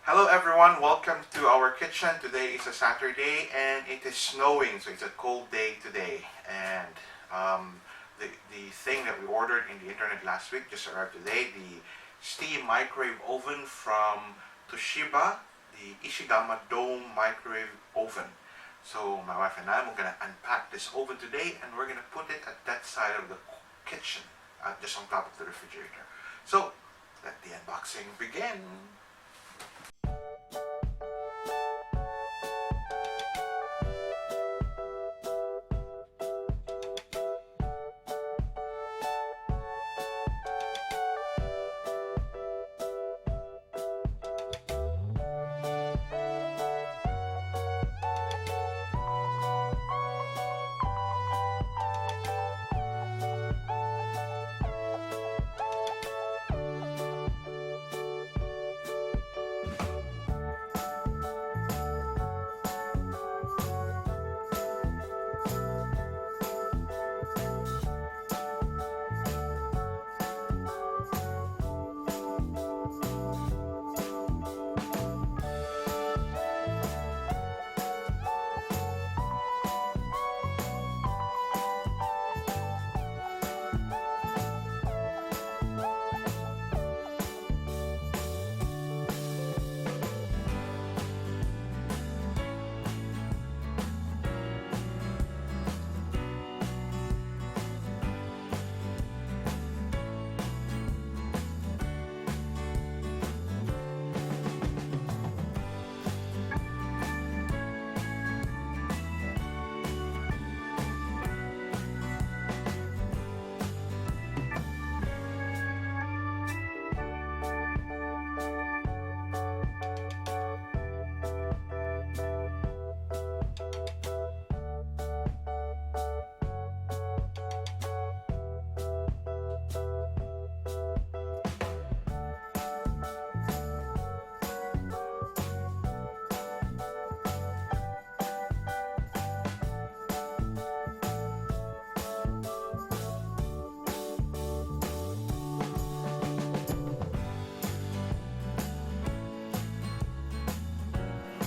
Hello everyone, welcome to our kitchen. Today is a Saturday and it is snowing, so it's a cold day today. And the thing that we ordered in the internet last week just arrived today, the steam microwave oven from Toshiba, the Ishigama Dome microwave oven. So my wife and I are going to unpack this oven today and we're going to put it at that side of the kitchen, just on top of the refrigerator. So let the unboxing begin.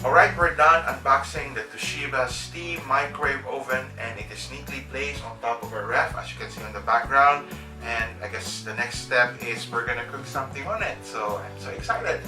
Alright, we're done unboxing the Toshiba steam microwave oven, and it is neatly placed on top of a ref, as you can see on the background. And I guess the next step is we're gonna cook something on it, so I'm so excited.